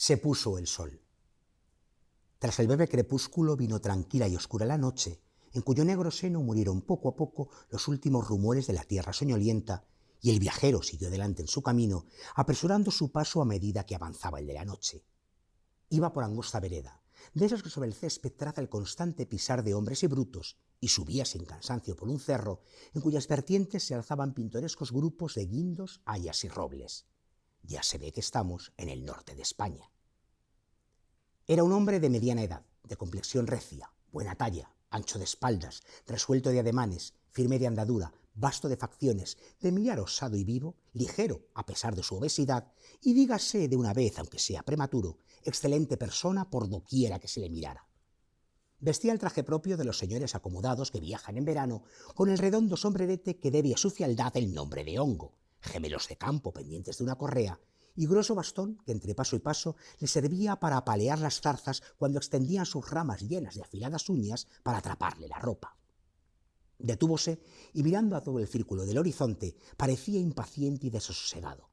Se puso el sol. Tras el breve crepúsculo vino tranquila y oscura la noche, en cuyo negro seno murieron poco a poco los últimos rumores de la tierra soñolienta, y el viajero siguió adelante en su camino, apresurando su paso a medida que avanzaba el de la noche. Iba por angosta vereda, de esas que sobre el césped traza el constante pisar de hombres y brutos, y subía sin cansancio por un cerro, en cuyas vertientes se alzaban pintorescos grupos de guindos, hayas y robles. Ya se ve que estamos en el norte de España. Era un hombre de mediana edad, de complexión recia, buena talla, ancho de espaldas, resuelto de ademanes, firme de andadura, vasto de facciones, de mirar osado y vivo, ligero a pesar de su obesidad, y dígase de una vez, aunque sea prematuro, excelente persona por doquiera que se le mirara. Vestía el traje propio de los señores acomodados que viajan en verano, con el redondo sombrerete que debe a su fealdad el nombre de hongo, gemelos de campo pendientes de una correa, y grueso bastón que entre paso y paso le servía para apalear las zarzas cuando extendían sus ramas llenas de afiladas uñas para atraparle la ropa. Detúvose y mirando a todo el círculo del horizonte parecía impaciente y desasosegado.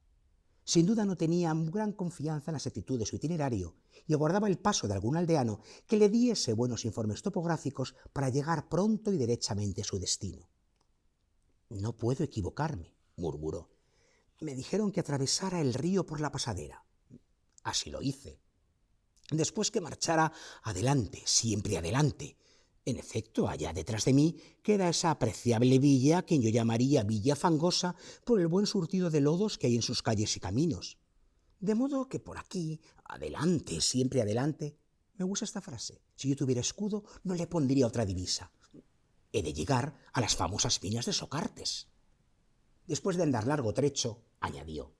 Sin duda no tenía gran confianza en la exactitud de su itinerario y aguardaba el paso de algún aldeano que le diese buenos informes topográficos para llegar pronto y derechamente a su destino. «No puedo equivocarme», murmuró. «Me dijeron que atravesara el río por la pasadera. Así lo hice. Después que marchara adelante, siempre adelante. En efecto, allá detrás de mí queda esa apreciable villa que yo llamaría Villa Fangosa por el buen surtido de lodos que hay en sus calles y caminos. De modo que por aquí, adelante, siempre adelante». Me gusta esta frase. Si yo tuviera escudo, no le pondría otra divisa. He de llegar a las famosas minas de Socartes. Después de andar largo trecho, añadió: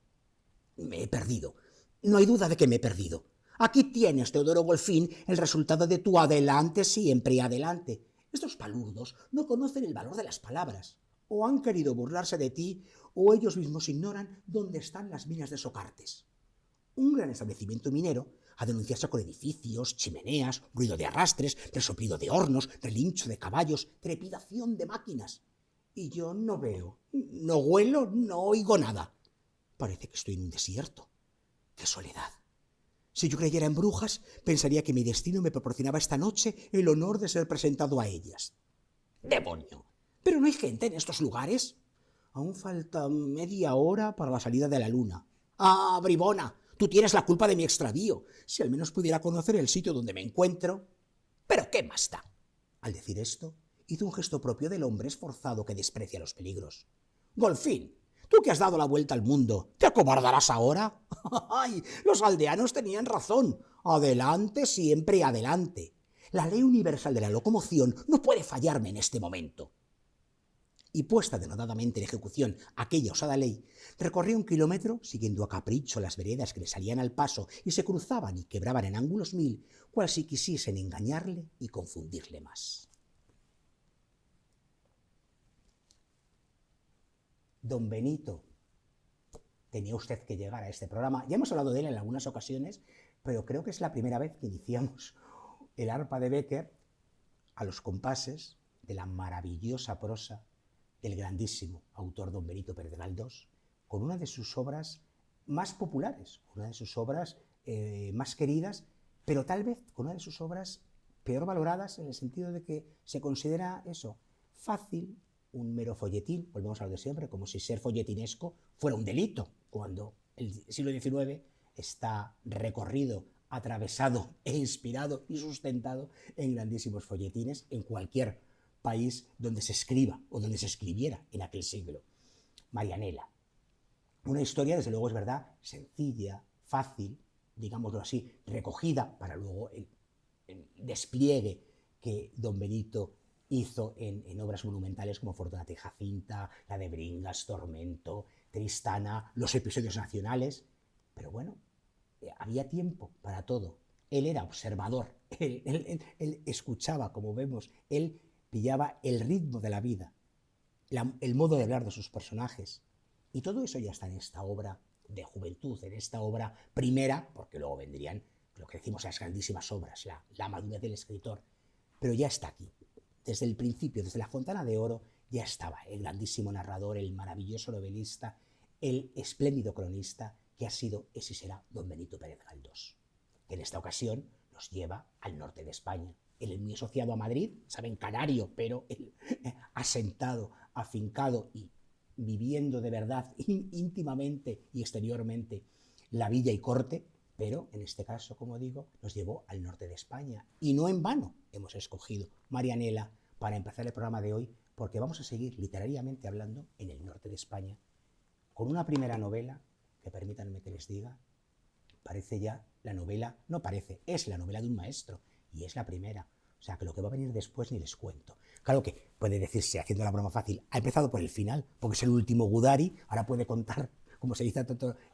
«Me he perdido. No hay duda de que me he perdido. Aquí tienes, Teodoro Golfín, el resultado de tu adelante, siempre adelante. Estos palurdos no conocen el valor de las palabras. O han querido burlarse de ti, o ellos mismos ignoran dónde están las minas de Socartes. Un gran establecimiento minero ha de anunciarse con edificios, chimeneas, ruido de arrastres, resoplido de hornos, relincho de caballos, trepidación de máquinas. Y yo no veo, no huelo, no oigo nada. Parece que estoy en un desierto. ¡Qué soledad! Si yo creyera en brujas, pensaría que mi destino me proporcionaba esta noche el honor de ser presentado a ellas. ¡Demonio! ¿Pero no hay gente en estos lugares? Aún falta media hora para la salida de la luna. ¡Ah, bribona! Tú tienes la culpa de mi extravío. Si al menos pudiera conocer el sitio donde me encuentro. ¿Pero qué más da? Al decir esto, hizo un gesto propio del hombre esforzado que desprecia los peligros. Golfín, tú que has dado la vuelta al mundo, ¿te acobardarás ahora? ¡Ay! Los aldeanos tenían razón. Adelante, siempre adelante. La ley universal de la locomoción no puede fallarme en este momento. Y puesta denodadamente en ejecución aquella osada ley, recorrió 1 kilómetro siguiendo a capricho las veredas que le salían al paso y se cruzaban y quebraban en ángulos 1000, cual si quisiesen engañarle y confundirle más. Don Benito, tenía usted que llegar a este programa. Ya hemos hablado de él en algunas ocasiones, pero creo que es la primera vez que iniciamos el arpa de Bécquer a los compases de la maravillosa prosa del grandísimo autor don Benito Pérez Galdós, con una de sus obras más populares, una de sus obras más queridas, pero tal vez con una de sus obras peor valoradas en el sentido de que se considera eso, fácil, un mero folletín, volvemos a lo de siempre, como si ser folletinesco fuera un delito, cuando el siglo XIX está recorrido, atravesado e inspirado y sustentado en grandísimos folletines en cualquier país donde se escriba o donde se escribiera en aquel siglo. Marianela. Una historia, desde luego, es verdad, sencilla, fácil, digámoslo así, recogida para luego el despliegue que don Benito hizo en obras monumentales como Fortunata y Jacinta, la de Bringas, Tormento, Tristana, los episodios nacionales. Pero bueno, había tiempo para todo. Él era observador, él escuchaba, como vemos, él pillaba el ritmo de la vida, el modo de hablar de sus personajes. Y todo eso ya está en esta obra de juventud, en esta obra primera, porque luego vendrían lo que decimos las grandísimas obras, la madurez del escritor, pero ya está aquí. Desde el principio, desde la Fontana de Oro, ya estaba el grandísimo narrador, el maravilloso novelista, el espléndido cronista que ha sido, ese será, don Benito Pérez Galdós. que en esta ocasión nos lleva al norte de España. Él muy asociado a Madrid, saben, canario, pero él, asentado, afincado y viviendo de verdad íntimamente y exteriormente la villa y corte, pero en este caso, como digo, nos llevó al norte de España. Y no en vano hemos escogido Marianela para empezar el programa de hoy, porque vamos a seguir literariamente hablando en el norte de España, con una primera novela que, permítanme que les diga, parece ya la novela, no parece, es la novela de un maestro, y es la primera. O sea, que lo que va a venir después ni les cuento. Claro que puede decirse, haciendo la broma fácil, ha empezado por el final, porque es el último Gudari, ahora puede contar, como se dice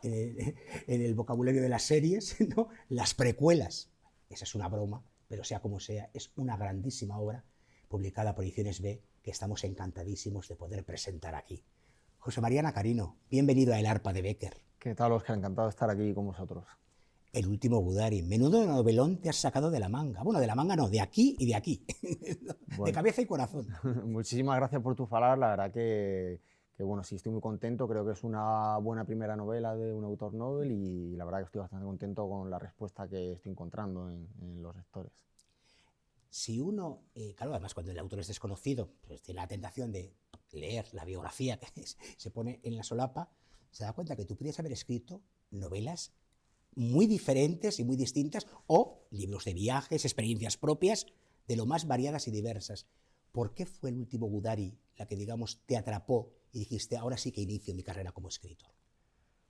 en el vocabulario de las series, ¿no?, las precuelas. Esa es una broma, pero sea como sea, es una grandísima obra publicada por Ediciones B, que estamos encantadísimos de poder presentar aquí. José María Nacarino, bienvenido a El Arpa de Bécquer. ¿Qué tal, Óscar? Encantado de estar aquí con vosotros. El último Gudari. Menudo novelón te has sacado de la manga. Bueno, de la manga no, de aquí y de aquí. Bueno. De cabeza y corazón. Muchísimas gracias por tu palabras. La verdad que bueno, sí, estoy muy contento. Creo que es una buena primera novela de un autor novel y la verdad que estoy bastante contento con la respuesta que estoy encontrando en los lectores. Si uno, claro, además cuando el autor es desconocido, pues tiene la tentación de leer la biografía que se pone en la solapa, se da cuenta que tú podrías haber escrito novelas muy diferentes y muy distintas, o libros de viajes, experiencias propias, de lo más variadas y diversas. ¿Por qué fue el último Gudari la que, digamos, te atrapó y dijiste, ahora sí que inicio mi carrera como escritor?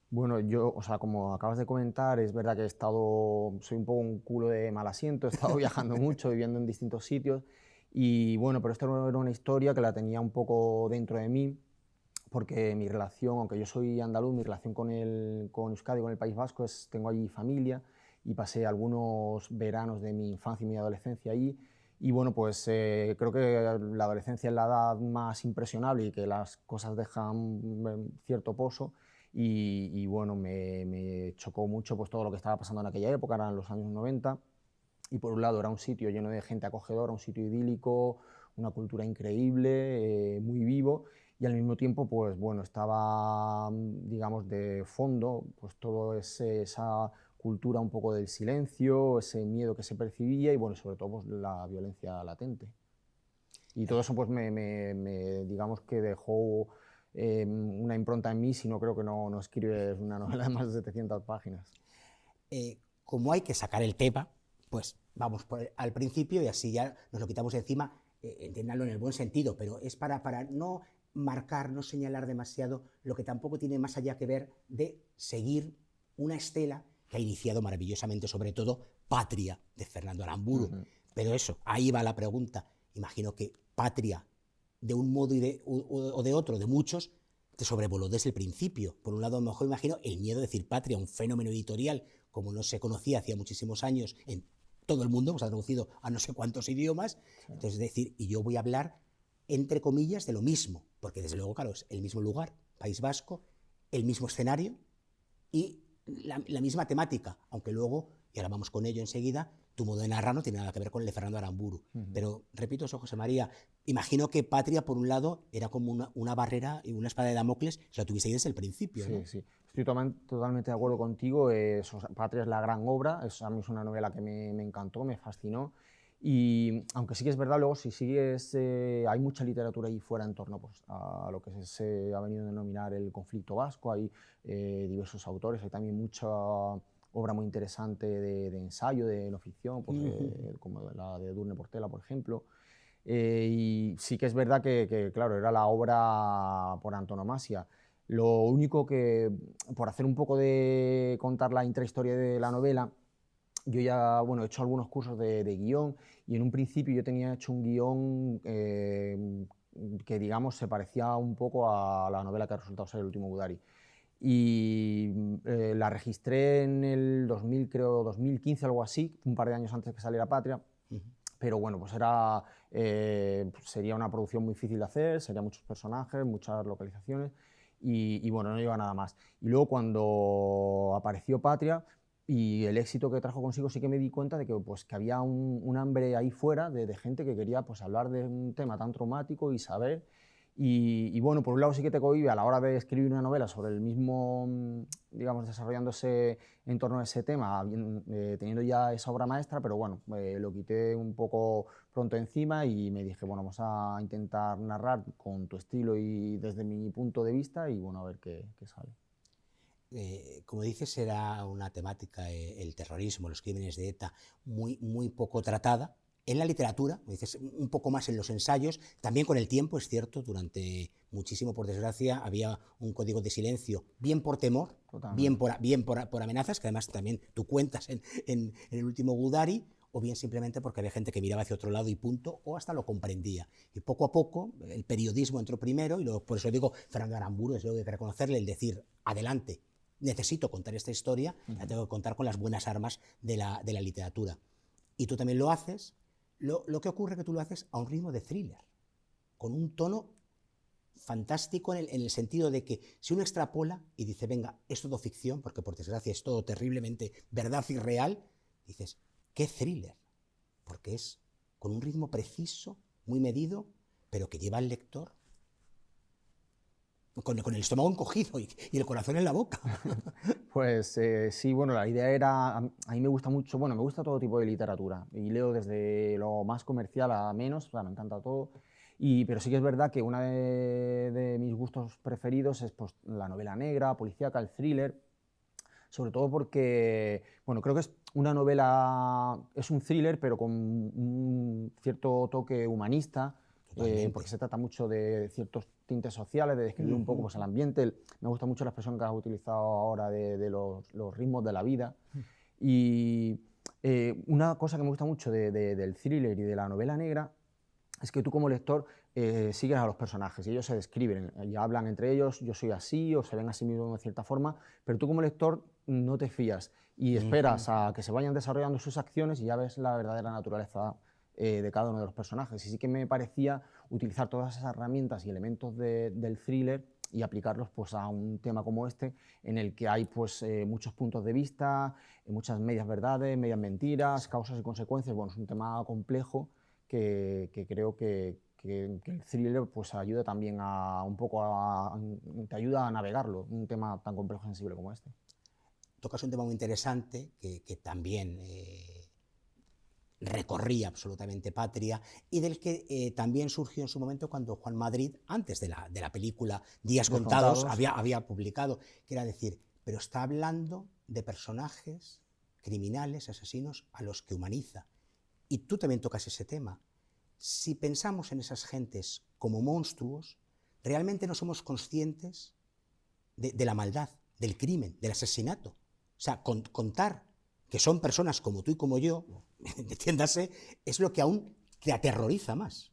Bueno, yo, o sea, como acabas de comentar, es verdad que soy un poco un culo de mal asiento, he estado viajando mucho, viviendo en distintos sitios, y bueno, pero esta era una historia que la tenía un poco dentro de mí, porque mi relación, aunque yo soy andaluz, mi relación con Euskadi, con el País Vasco, tengo allí familia y pasé algunos veranos de mi infancia y mi adolescencia allí. Y bueno, pues creo que la adolescencia es la edad más impresionable y que las cosas dejan cierto pozo. Y bueno, me chocó mucho pues todo lo que estaba pasando en aquella época, eran los años 90. Y por un lado era un sitio lleno de gente acogedora, un sitio idílico, una cultura increíble, muy vivo, y al mismo tiempo, pues bueno, estaba, digamos, de fondo, pues todo esa cultura un poco del silencio, ese miedo que se percibía y bueno, sobre todo pues, la violencia latente. Y todo eso pues digamos que dejó una impronta en mí, si no creo que no escribes una novela de más de 700 páginas. Como hay que sacar el tema, pues vamos al principio y así ya nos lo quitamos de encima, entiéndanlo en el buen sentido, pero es para no marcar, no señalar demasiado lo que tampoco tiene más allá que ver de seguir una estela que ha iniciado maravillosamente, sobre todo, Patria, de Fernando Aramburu. Pero eso, ahí va la pregunta. Imagino que Patria, de un modo o de otro, de muchos, te sobrevoló desde el principio. Por un lado, a lo mejor imagino el miedo de decir Patria, un fenómeno editorial como no se conocía hacía muchísimos años en todo el mundo, pues ha traducido a no sé cuántos idiomas. Sí. Entonces, es decir, y yo voy a hablar, entre comillas, de lo mismo, porque desde luego, claro, es el mismo lugar, País Vasco, el mismo escenario y la misma temática, aunque luego, y ahora vamos con ello enseguida, tu modo de narrar no tiene nada que ver con el de Fernando Aramburu. Pero, repito eso, José María, imagino que Patria, por un lado, era como una barrera y una espada de Damocles, o sea, tuviese ahí desde el principio, ¿no? Sí, sí. Estoy totalmente de acuerdo contigo. Patria es la gran obra, a mí es una novela que me encantó, me fascinó. Y aunque sí que es verdad, luego si sigues, hay mucha literatura ahí fuera en torno pues, a lo que se ha venido a denominar el conflicto vasco, hay diversos autores, hay también mucha obra muy interesante de ensayo, de no ficción, pues, como la de Edurne Portela, por ejemplo. Y sí que es verdad que, claro, era la obra por antonomasia. Lo único que, por hacer un poco de contar la intrahistoria de la novela, yo ya, bueno, he hecho algunos cursos de guión y en un principio yo tenía hecho un guión que, digamos, se parecía un poco a la novela que ha resultado ser El último Gudari. Y la registré en el 2000, creo, 2015, algo así, un par de años antes de que saliera Patria. Pero bueno, pues sería una producción muy difícil de hacer, serían muchos personajes, muchas localizaciones y bueno, no lleva nada más. Y luego cuando apareció Patria y el éxito que trajo consigo, sí que me di cuenta de que, pues, que había un hambre ahí fuera de gente que quería pues, hablar de un tema tan traumático y saber. Y bueno, por un lado sí que te cohíbe a la hora de escribir una novela sobre el mismo, digamos, desarrollándose en torno a ese tema, teniendo ya esa obra maestra, pero bueno, lo quité un poco pronto encima y me dije, bueno, vamos a intentar narrar con tu estilo y desde mi punto de vista y bueno, a ver qué sale. Como dices, era una temática, el terrorismo, los crímenes de ETA, muy poco tratada. En la literatura, dices, un poco más en los ensayos, también con el tiempo, es cierto, durante muchísimo, por desgracia, había un código de silencio, bien por temor, bien por amenazas, que además también tú cuentas en el último Gudari, o bien simplemente porque había gente que miraba hacia otro lado y punto, o hasta lo comprendía. Y poco a poco el periodismo entró primero, y luego, por eso digo, Fernando Aramburu, es lo que hay que reconocerle, el decir, adelante, necesito contar esta historia, la tengo que contar con las buenas armas de la literatura. Y tú también lo haces. Lo que ocurre es que tú lo haces a un ritmo de thriller, con un tono fantástico en el sentido de que si uno extrapola y dice, venga, es todo ficción, porque por desgracia es todo terriblemente verdad y real, dices, ¿qué thriller? Porque es con un ritmo preciso, muy medido, pero que lleva al lector con el estómago encogido y el corazón en la boca. Pues sí, bueno, la idea era, a mí me gusta mucho, bueno, me gusta todo tipo de literatura y leo desde lo más comercial a menos, o sea, me encanta todo, pero sí que es verdad que uno de mis gustos preferidos es pues, la novela negra, policíaca, el thriller, sobre todo porque, bueno, creo que es una novela, es un thriller, pero con un cierto toque humanista, porque se trata mucho de ciertos tintes sociales, de describir un poco pues, el ambiente. Me gusta mucho la expresión que has utilizado ahora de los ritmos de la vida. Y una cosa que me gusta mucho del thriller y de la novela negra es que tú como lector sigues a los personajes y ellos se describen, y hablan entre ellos, yo soy así, o se ven a sí mismos de cierta forma, pero tú como lector no te fías y esperas a que se vayan desarrollando sus acciones y ya ves la verdadera naturaleza de cada uno de los personajes. Y sí que me parecía utilizar todas esas herramientas y elementos del thriller y aplicarlos pues, a un tema como este, en el que hay pues, muchos puntos de vista, muchas medias verdades, medias mentiras, causas y consecuencias. Bueno, es un tema complejo que creo que el thriller pues, ayuda también a un poco te ayuda a navegarlo, un tema tan complejo y sensible como este. Tocas un tema muy interesante que también recorría absolutamente Patria y del que también surgió en su momento cuando Juan Madrid, antes de la película Días Contados, había publicado, que era decir, pero está hablando de personajes criminales, asesinos, a los que humaniza. Y tú también tocas ese tema. Si pensamos en esas gentes como monstruos, realmente no somos conscientes de la maldad, del crimen, del asesinato. O sea, contar que son personas como tú y como yo, entiéndase, es lo que aún te aterroriza más.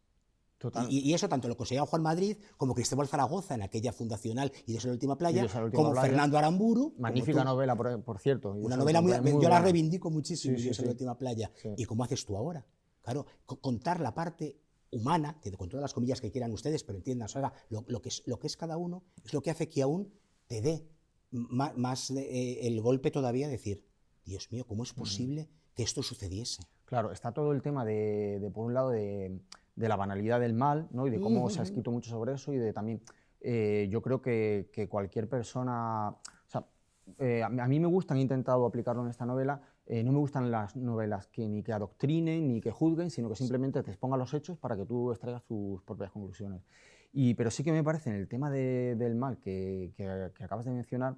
Total. Y eso tanto lo conseguía Juan Madrid como Cristóbal Zaragoza en aquella Fundacional y de la Última Playa, como Fernando Aramburu. Magnífica novela, por cierto. Una novela muy yo la reivindico muchísimo, sí, y La Última Playa. Sí. ¿Y cómo haces tú ahora? Claro, contar la parte humana, con todas las comillas que quieran ustedes, pero entiendan, ahora, lo que es cada uno, es lo que hace que aún te dé más el golpe todavía de decir, Dios mío, ¿cómo es posible que esto sucediese? Claro, está todo el tema por un lado, de la banalidad del mal, ¿no? Y de cómo se ha escrito mucho sobre eso y de también, yo creo que cualquier persona, o sea, a mí me gustan, he intentado aplicarlo en esta novela, no me gustan las novelas que ni que adoctrinen ni que juzguen, sino que simplemente te expongan los hechos para que tú extraigas tus propias conclusiones. Pero sí que me parece en el tema del mal que acabas de mencionar,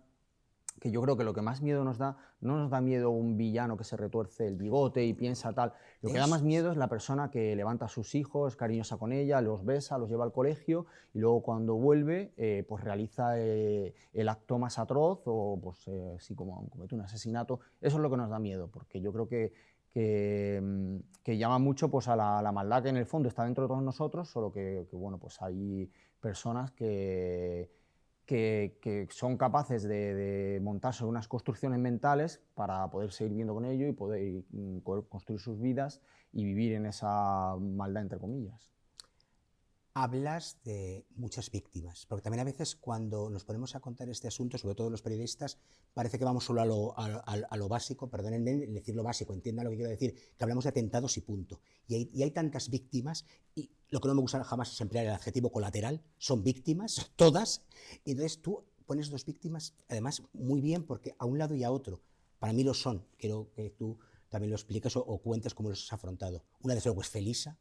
que yo creo que lo que más miedo nos da, no nos da miedo un villano que se retuerce el bigote y piensa tal, lo que da más miedo es la persona que levanta a sus hijos, cariñosa con ella, los besa, los lleva al colegio y luego cuando vuelve pues realiza el acto más atroz o pues sí, como comete un asesinato. Eso es lo que nos da miedo, porque yo creo que llama mucho pues, a la maldad que en el fondo está dentro de todos nosotros, solo que bueno, pues hay personas que son capaces de montarse unas construcciones mentales para poder seguir viviendo con ello y poder construir sus vidas y vivir en esa maldad, entre comillas. Hablas de muchas víctimas, porque también a veces cuando nos ponemos a contar este asunto, sobre todo los periodistas, parece que vamos solo a lo básico, perdónenme decir lo básico, entiendan lo que quiero decir, que hablamos de atentados y punto. Y hay tantas víctimas, y lo que no me gusta jamás es emplear el adjetivo colateral, son víctimas, todas, y entonces tú pones dos víctimas, además muy bien, porque a un lado y a otro, para mí lo son, quiero que tú también lo expliques o cuentes cómo los has afrontado. Una desde luego es Felisa,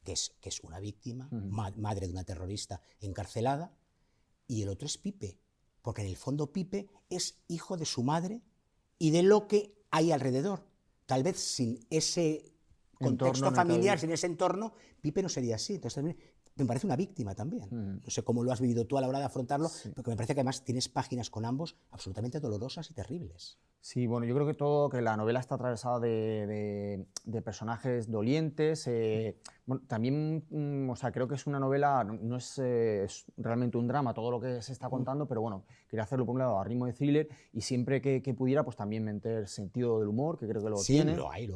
que es una víctima, madre de una terrorista encarcelada, y el otro es Pipe, porque en el fondo Pipe es hijo de su madre y de lo que hay alrededor. Tal vez sin ese contexto familiar, sin ese entorno, Pipe no sería así. Entonces también me parece una víctima también. No sé cómo lo has vivido tú a la hora de afrontarlo, porque me parece que además tienes páginas con ambos absolutamente dolorosas y terribles. Sí, bueno, yo creo que la novela está atravesada de personajes dolientes. Bueno, también, o sea, creo que es una novela, no es, es realmente un drama todo lo que se está contando, pero bueno, quería hacerlo por un lado a ritmo de thriller y siempre que pudiera, pues también meter sentido del humor, que creo que lo tiene. Sí, lo hay.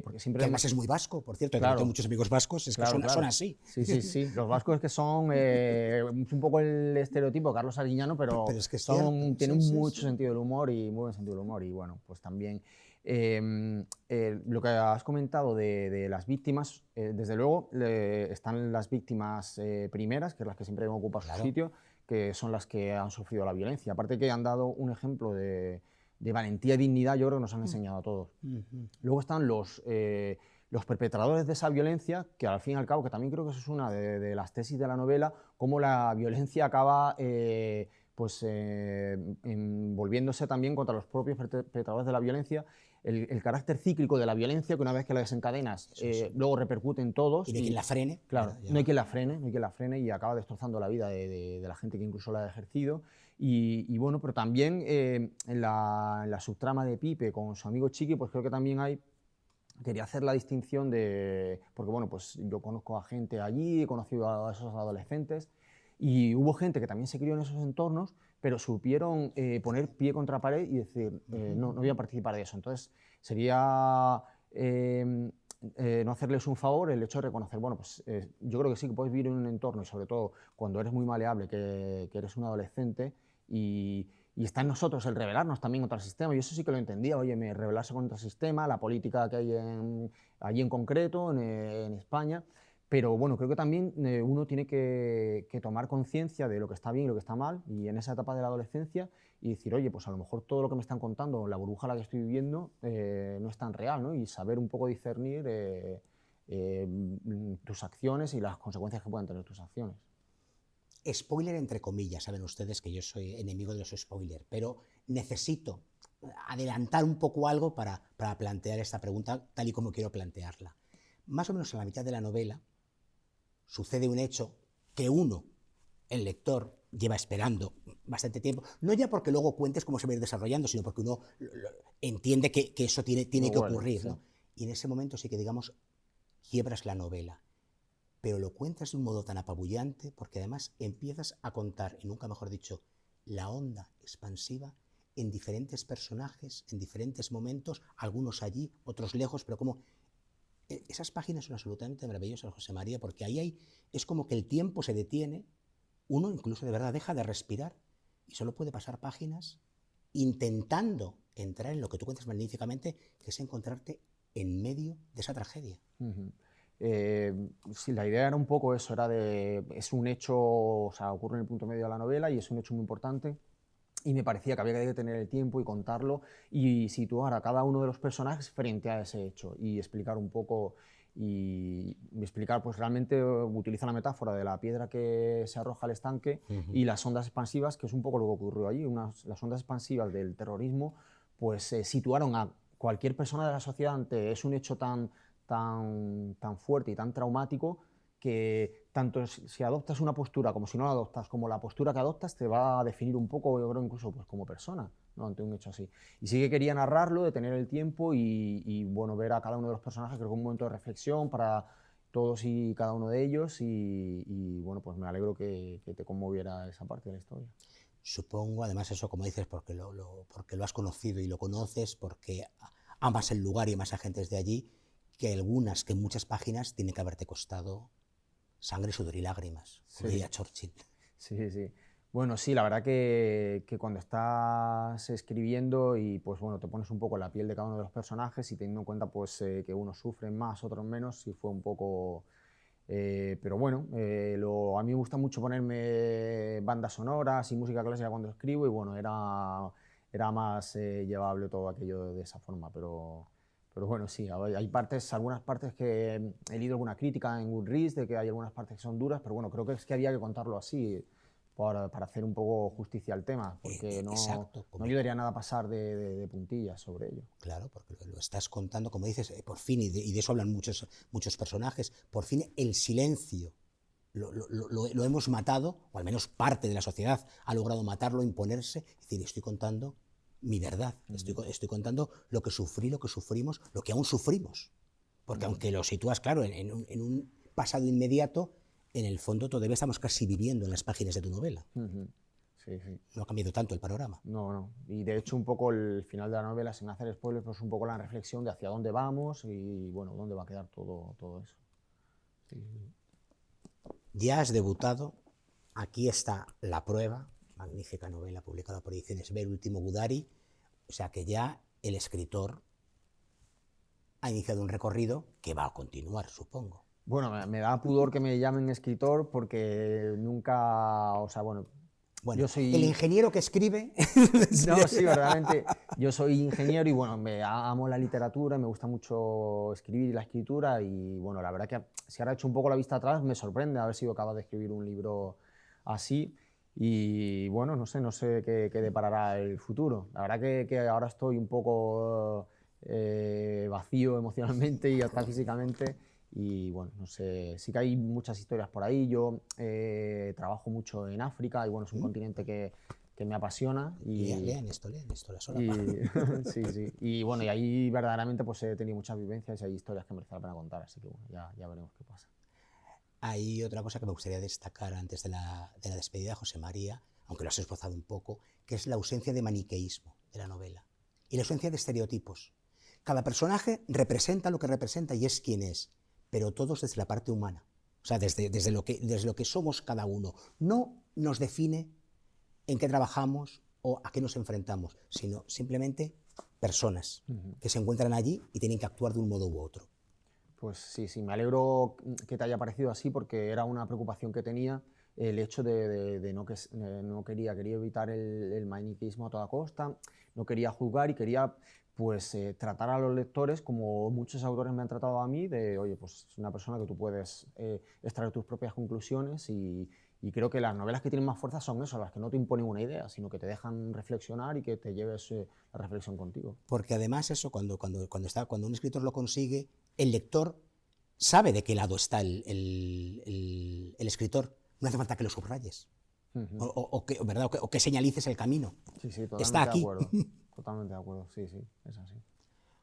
Porque siempre que además es muy vasco, por cierto, claro, que tengo muchos amigos vascos, es claro, que son así. Sí, sí, sí. Los vascos es que son un poco el estereotipo Carlos Arguiñano, pero es que tienen mucho sentido del humor y muy buen sentido del humor. Y bueno, pues también lo que has comentado de las víctimas, desde luego están las víctimas primeras, que es las que siempre ocupan su sitio, que son las que han sufrido la violencia. Aparte que han dado un ejemplo de valentía y dignidad, yo creo que nos han enseñado a todos. Luego están los perpetradores de esa violencia, que al fin y al cabo, que también creo que eso es una de las tesis de la novela, cómo la violencia acaba volviéndose también contra los propios perpetradores de la violencia, el carácter cíclico de la violencia, que una vez que la desencadenas, luego repercute en todos. Y no hay quien la frene. Claro, no hay quien la frene y acaba destrozando la vida de la gente que incluso la ha ejercido. Y bueno, pero también en la subtrama de Pipe con su amigo Chiqui, pues creo que también quería hacer la distinción porque bueno, pues yo conozco a gente allí, he conocido a esos adolescentes, y hubo gente que también se crió en esos entornos, pero supieron poner pie contra pared y decir, no voy a participar de eso. Entonces sería no hacerles un favor el hecho de reconocer, bueno, pues yo creo que sí, que puedes vivir en un entorno, y sobre todo cuando eres muy maleable, que eres un adolescente, y está en nosotros el rebelarnos también contra el sistema. Yo eso sí que lo entendía, oye, rebelarse contra el sistema, la política que hay allí en concreto, en España. Pero bueno, creo que también uno tiene que tomar conciencia de lo que está bien y lo que está mal, y en esa etapa de la adolescencia, y decir, oye, pues a lo mejor todo lo que me están contando, la burbuja a la que estoy viviendo, no es tan real, ¿no? Y saber un poco discernir tus acciones y las consecuencias que puedan tener tus acciones. Spoiler entre comillas, saben ustedes que yo soy enemigo de los spoilers, pero necesito adelantar un poco algo para plantear esta pregunta tal y como quiero plantearla. Más o menos a la mitad de la novela sucede un hecho que uno, el lector, lleva esperando bastante tiempo, no ya porque luego cuentes cómo se va a ir desarrollando, sino porque uno entiende que eso tiene que ocurrir, ¿no? Y en ese momento sí que, digamos, quiebras la novela, pero lo cuentas de un modo tan apabullante porque además empiezas a contar, y nunca mejor dicho, la onda expansiva en diferentes personajes, en diferentes momentos, algunos allí, otros lejos, pero como esas páginas son absolutamente maravillosas, José María, porque ahí es como que el tiempo se detiene, uno incluso de verdad deja de respirar y solo puede pasar páginas intentando entrar en lo que tú cuentas magníficamente, que es encontrarte en medio de esa tragedia. Sí, la idea era un poco eso, es un hecho, o sea, ocurre en el punto medio de la novela y es un hecho muy importante. Y me parecía que había que tener el tiempo y contarlo y situar a cada uno de los personajes frente a ese hecho y explicar un poco y explicar, pues realmente utiliza la metáfora de la piedra que se arroja al estanque y las ondas expansivas, que es un poco lo que ocurrió allí. Las ondas expansivas del terrorismo pues situaron a cualquier persona de la sociedad ante un hecho tan fuerte y tan traumático, que tanto si adoptas una postura como si no la adoptas, como la postura que adoptas te va a definir un poco, yo creo, incluso pues, como persona, ¿no? Ante un hecho así. Y sí que quería narrarlo, de tener el tiempo y bueno, ver a cada uno de los personajes, creo que un momento de reflexión para todos y cada uno de ellos y bueno, pues me alegro que te conmoviera esa parte de la historia. Supongo, además eso, como dices, porque lo has conocido y lo conoces, porque amas el lugar y amas a gentes de allí, que muchas páginas tienen que haberte costado Sangre, sudor y lágrimas, como Sí. diría Churchill. Sí, sí. Bueno, sí, la verdad que cuando estás escribiendo y pues bueno, te pones un poco en la piel de cada uno de los personajes y teniendo en cuenta pues que unos sufren más, otros menos, sí fue un poco... pero bueno, a mí me gusta mucho ponerme bandas sonoras y música clásica cuando escribo y bueno, era más llevable todo aquello de esa forma, pero bueno, sí, hay partes, algunas partes que he leído alguna crítica en Goodreads de que hay algunas partes que son duras, pero bueno, creo que es que había que contarlo así para hacer un poco justicia al tema, porque Exacto, no ayudaría nada a pasar de puntillas sobre ello. claro, porque lo estás contando, como dices, por fin, y de eso hablan muchos personajes, por fin el silencio lo hemos matado, o al menos parte de la sociedad ha logrado matarlo, imponerse, es decir, estoy contando mi verdad, estoy contando lo que sufrí, lo que sufrimos, lo que aún sufrimos. Porque aunque lo sitúas, claro, en un pasado inmediato, en el fondo todavía estamos casi viviendo en las páginas de tu novela. Sí, sí. No ha cambiado tanto el panorama. No, no. Y de hecho un poco el final de la novela, sin hacer spoilers, pues un poco la reflexión de hacia dónde vamos y bueno, dónde va a quedar todo eso. Sí. Ya has debutado, aquí está la prueba, magnífica novela publicada por Ediciones B, El último Gudari, o sea que ya el escritor ha iniciado un recorrido que va a continuar, supongo. Bueno, me da pudor que me llamen escritor porque nunca, o sea, bueno, Bueno, yo el soy... ingeniero que escribe... No, sí, verdaderamente, yo soy ingeniero y bueno, amo la literatura, me gusta mucho escribir y la escritura y bueno, la verdad que si ahora he hecho un poco la vista atrás, me sorprende haber sido capaz de escribir un libro así y bueno, no sé qué deparará el futuro. La verdad que ahora estoy un poco vacío emocionalmente y hasta físicamente y bueno, no sé, sí que hay muchas historias por ahí. Yo trabajo mucho en África y bueno, es un continente que me apasiona Lean esto, la sola. y sí, sí. Y bueno, y ahí verdaderamente pues he tenido muchas vivencias y hay historias que merecen la pena contar, así que bueno, ya veremos qué pasa. Hay otra cosa que me gustaría destacar antes de la despedida, José María, aunque lo has esbozado un poco, que es la ausencia de maniqueísmo de la novela y la ausencia de estereotipos. Cada personaje representa lo que representa y es quien es, pero todos desde la parte humana, o sea, desde lo que somos cada uno. No nos define en qué trabajamos o a qué nos enfrentamos, sino simplemente personas que se encuentran allí y tienen que actuar de un modo u otro. Pues sí, sí, me alegro que te haya parecido así porque era una preocupación que tenía el hecho de no quería evitar el maniqueísmo a toda costa, no quería juzgar y quería pues tratar a los lectores como muchos autores me han tratado a mí, de oye, pues es una persona que tú puedes extraer tus propias conclusiones y creo que las novelas que tienen más fuerza son eso, las que no te imponen una idea, sino que te dejan reflexionar y que te lleves la reflexión contigo. Porque además eso, cuando un escritor lo consigue, el lector sabe de qué lado está el escritor. No hace falta que lo subrayes ¿verdad? O que señalices el camino. Sí, sí, totalmente Está aquí. de acuerdo. Totalmente de acuerdo, sí, sí, es así.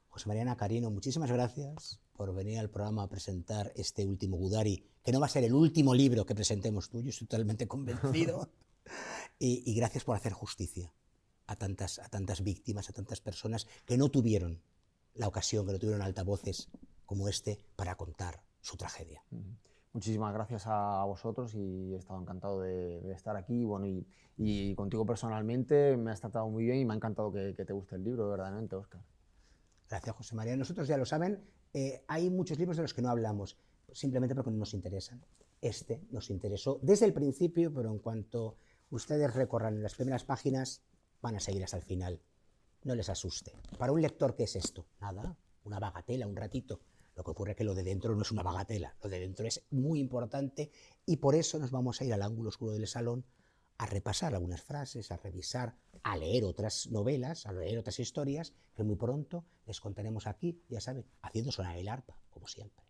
José María Nacarino, muchísimas gracias por venir al programa a presentar este último Gudari, que no va a ser el último libro que presentemos tú, yo estoy totalmente convencido. y gracias por hacer justicia a tantas víctimas, a tantas personas que no tuvieron la ocasión, que no tuvieron altavoces como este para contar su tragedia. Muchísimas gracias a vosotros y he estado encantado de estar aquí. Bueno, y contigo personalmente me has tratado muy bien y me ha encantado que te guste el libro, verdaderamente, Óscar. Gracias, José María. Nosotros ya lo saben, hay muchos libros de los que no hablamos, simplemente porque no nos interesan. Este nos interesó desde el principio, pero en cuanto ustedes recorran las primeras páginas, van a seguir hasta el final. No les asuste. Para un lector, ¿qué es esto? Nada, una bagatela, un ratito. Lo que ocurre es que lo de dentro no es una bagatela, lo de dentro es muy importante y por eso nos vamos a ir al ángulo oscuro del salón a repasar algunas frases, a revisar, a leer otras novelas, a leer otras historias que muy pronto les contaremos aquí, ya saben, haciendo sonar el arpa, como siempre.